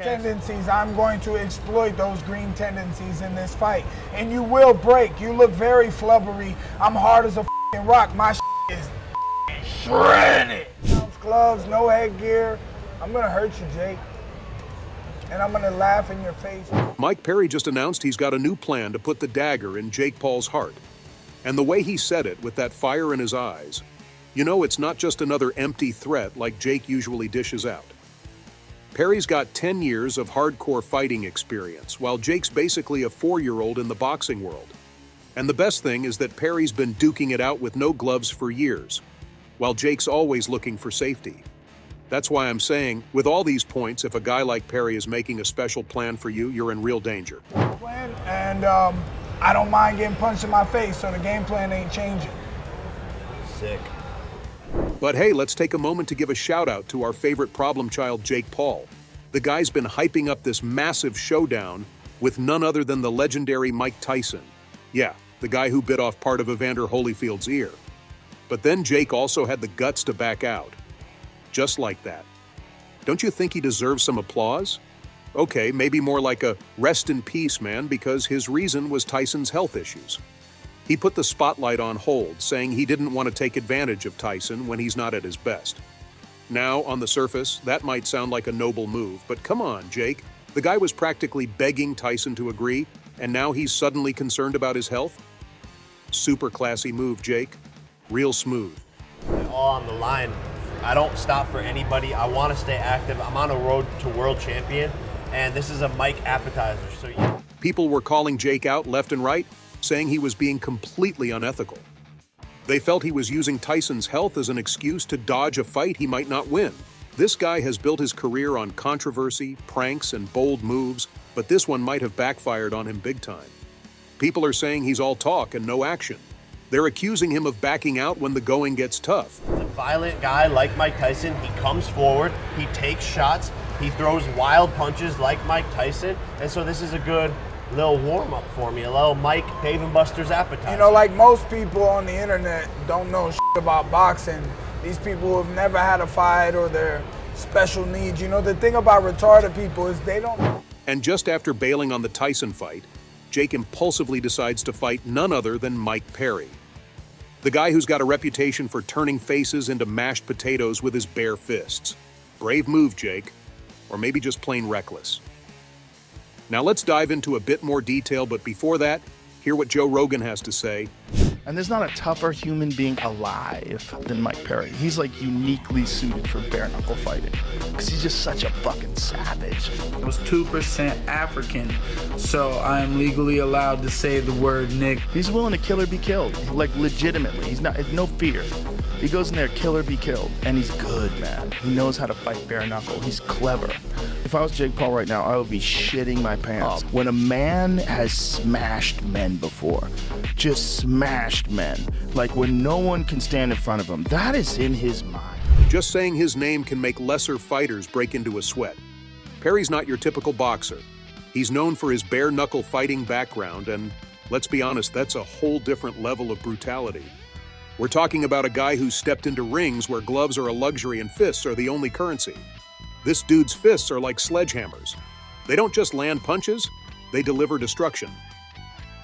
tendencies. I'm going to exploit those green tendencies in this fight. And you will break. You look very flubbery. I'm hard as a f***ing rock. My is shredded. Gloves, no headgear. I'm going to hurt you, Jake. And I'm going to laugh in your face. Mike Perry just announced he's got a new plan to put the dagger in Jake Paul's heart. And the way he said it, with that fire in his eyes, you know it's not just another empty threat like Jake usually dishes out. Perry's got 10 years of hardcore fighting experience, while Jake's basically a 4-year-old in the boxing world. And the best thing is that Perry's been duking it out with no gloves for years, while Jake's always looking for safety. That's why I'm saying, with all these points, if a guy like Perry is making a special plan for you, you're in real danger. And I don't mind getting punched in my face, so the game plan ain't changing. Sick. But hey, let's take a moment to give a shout out to our favorite problem child, Jake Paul. The guy's been hyping up this massive showdown with none other than the legendary Mike Tyson. Yeah, the guy who bit off part of Evander Holyfield's ear. But then Jake also had the guts to back out. Just like that. Don't you think he deserves some applause? Okay, maybe more like a rest in peace, man, because his reason was Tyson's health issues. He put the spotlight on hold, saying he didn't want to take advantage of Tyson when he's not at his best. Now, on the surface, that might sound like a noble move, but come on, Jake. The guy was practically begging Tyson to agree, and now he's suddenly concerned about his health? Super classy move, Jake. Real smooth. All on the line. I don't stop for anybody. I want to stay active. I'm on a road to world champion, and this is a Mike appetizer. So yeah. People were calling Jake out left and right, saying he was being completely unethical. They felt he was using Tyson's health as an excuse to dodge a fight he might not win. This guy has built his career on controversy, pranks, and bold moves, but this one might have backfired on him big time. People are saying he's all talk and no action. They're accusing him of backing out when the going gets tough. A violent guy like Mike Tyson, he comes forward, he takes shots, he throws wild punches like Mike Tyson, and so this is a good little warm-up for me, a little Mike Dave & Buster's appetizer. You know, like most people on the internet don't know shit about boxing. These people who have never had a fight or their special needs. You know, the thing about retarded people is they don't. And just after bailing on the Tyson fight, Jake impulsively decides to fight none other than Mike Perry. The guy who's got a reputation for turning faces into mashed potatoes with his bare fists. Brave move, Jake. Or maybe just plain reckless. Now let's dive into a bit more detail, but before that, hear what Joe Rogan has to say. And there's not a tougher human being alive than Mike Perry. He's like uniquely suited for bare knuckle fighting because he's just such a fucking savage. I was 2% African, so I'm legally allowed to say the word Nick. He's willing to kill or be killed, like legitimately. He's not, no fear. He goes in there, kill or be killed, and he's good, man. He knows how to fight bare knuckle. He's clever. If I was Jake Paul right now, I would be shitting my pants. When a man has smashed men before, just smashed men, like when no one can stand in front of him, that is in his mind. Just saying his name can make lesser fighters break into a sweat. Perry's not your typical boxer. He's known for his bare knuckle fighting background, and let's be honest, that's a whole different level of brutality. We're talking about a guy who stepped into rings where gloves are a luxury and fists are the only currency. This dude's fists are like sledgehammers. They don't just land punches, they deliver destruction.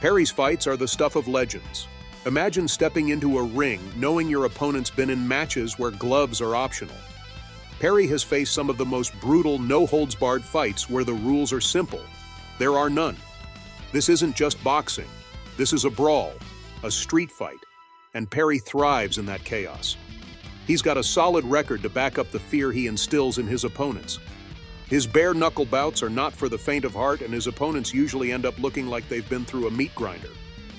Perry's fights are the stuff of legends. Imagine stepping into a ring knowing your opponent's been in matches where gloves are optional. Perry has faced some of the most brutal, no-holds-barred fights where the rules are simple. There are none. This isn't just boxing. This is a brawl, a street fight, and Perry thrives in that chaos. He's got a solid record to back up the fear he instills in his opponents. His bare-knuckle bouts are not for the faint of heart, and his opponents usually end up looking like they've been through a meat grinder.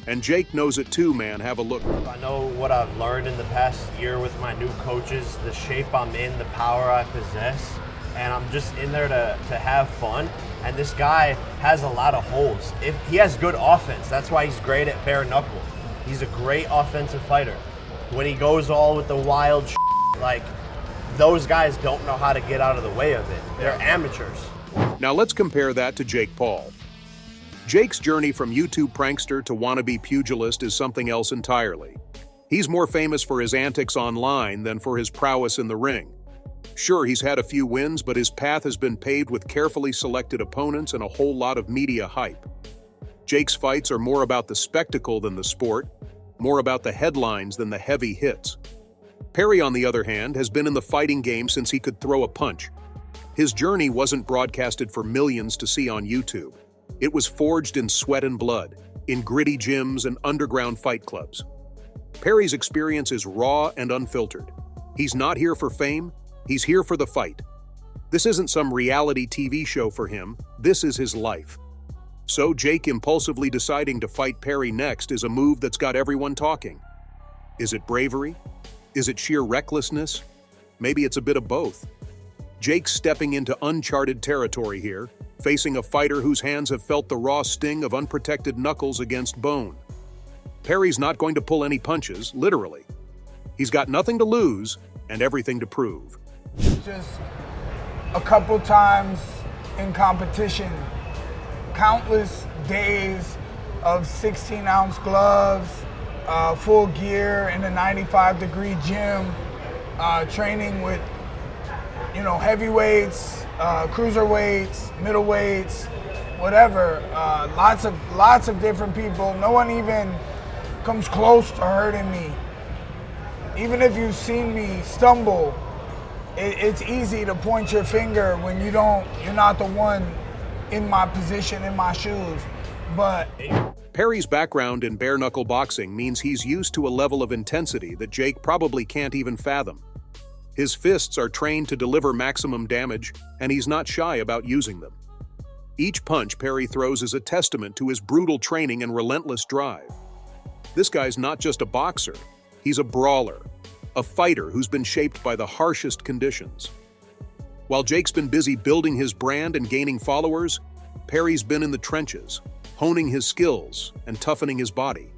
And Jake knows it too, man. Have a look. I know what I've learned in the past year with my new coaches, the shape I'm in, the power I possess, and I'm just in there to have fun. And this guy has a lot of holes. He has good offense. That's why he's great at bare knuckle. He's a great offensive fighter. When he goes all with the wild like, those guys don't know how to get out of the way of it. They're amateurs. Now let's compare that to Jake Paul. Jake's journey from YouTube prankster to wannabe pugilist is something else entirely. He's more famous for his antics online than for his prowess in the ring. Sure, he's had a few wins, but his path has been paved with carefully selected opponents and a whole lot of media hype. Jake's fights are more about the spectacle than the sport, more about the headlines than the heavy hits. Perry, on the other hand, has been in the fighting game since he could throw a punch. His journey wasn't broadcasted for millions to see on YouTube. It was forged in sweat and blood, in gritty gyms and underground fight clubs. Perry's experience is raw and unfiltered. He's not here for fame, he's here for the fight. This isn't some reality TV show for him, this is his life. So Jake impulsively deciding to fight Perry next is a move that's got everyone talking. Is it bravery? Is it sheer recklessness? Maybe it's a bit of both. Jake's stepping into uncharted territory here, facing a fighter whose hands have felt the raw sting of unprotected knuckles against bone. Perry's not going to pull any punches, literally. He's got nothing to lose and everything to prove. Just a couple times in competition, countless days of 16-ounce gloves, full gear in a 95-degree gym, training with, heavyweights, cruiserweights, middleweights, whatever. Lots of different people. No one even comes close to hurting me. Even if you've seen me stumble, it's easy to point your finger when you're not the one in my position, in my shoes. But Perry's background in bare-knuckle boxing means he's used to a level of intensity that Jake probably can't even fathom. His fists are trained to deliver maximum damage, and he's not shy about using them. Each punch Perry throws is a testament to his brutal training and relentless drive. This guy's not just a boxer, he's a brawler, a fighter who's been shaped by the harshest conditions. While Jake's been busy building his brand and gaining followers, Perry's been in the trenches, honing his skills and toughening his body.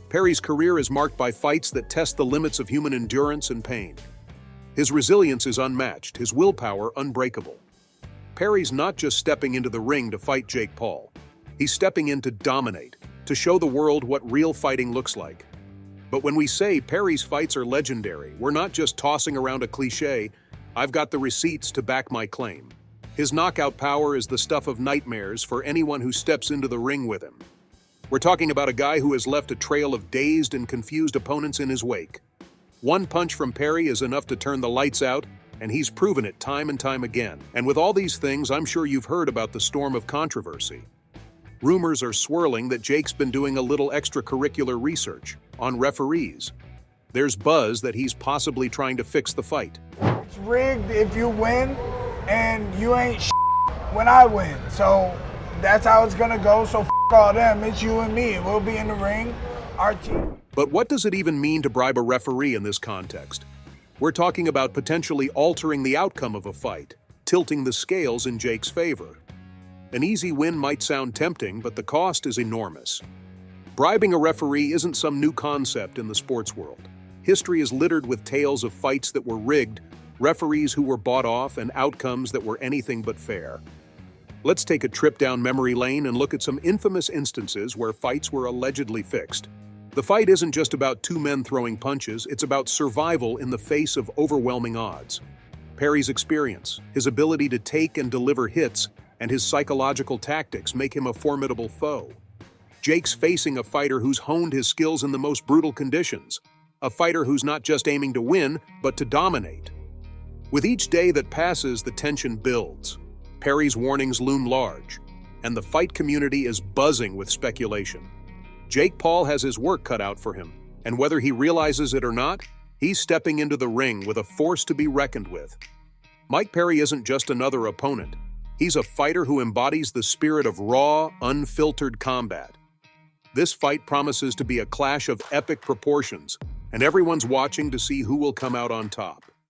Perry's career is marked by fights that test the limits of human endurance and pain. His resilience is unmatched, his willpower unbreakable. Perry's not just stepping into the ring to fight Jake Paul. He's stepping in to dominate, to show the world what real fighting looks like. But when we say Perry's fights are legendary, we're not just tossing around a cliche. I've got the receipts to back my claim. His knockout power is the stuff of nightmares for anyone who steps into the ring with him. We're talking about a guy who has left a trail of dazed and confused opponents in his wake. One punch from Perry is enough to turn the lights out, and he's proven it time and time again. And with all these things, I'm sure you've heard about the storm of controversy. Rumors are swirling that Jake's been doing a little extracurricular research on referees. There's buzz that he's possibly trying to fix the fight. It's rigged if you win, and you ain't when I win. So that's how it's gonna go, so all them, it's you and me. We'll be in the ring, our team. But what does it even mean to bribe a referee in this context? We're talking about potentially altering the outcome of a fight, tilting the scales in Jake's favor. An easy win might sound tempting, but the cost is enormous. Bribing a referee isn't some new concept in the sports world. History is littered with tales of fights that were rigged, referees who were bought off, and outcomes that were anything but fair. Let's take a trip down memory lane and look at some infamous instances where fights were allegedly fixed. The fight isn't just about two men throwing punches, it's about survival in the face of overwhelming odds. Perry's experience, his ability to take and deliver hits, and his psychological tactics make him a formidable foe. Jake's facing a fighter who's honed his skills in the most brutal conditions, a fighter who's not just aiming to win, but to dominate. With each day that passes, the tension builds. Perry's warnings loom large, and the fight community is buzzing with speculation. Jake Paul has his work cut out for him, and whether he realizes it or not, he's stepping into the ring with a force to be reckoned with. Mike Perry isn't just another opponent. He's a fighter who embodies the spirit of raw, unfiltered combat. This fight promises to be a clash of epic proportions, and everyone's watching to see who will come out on top.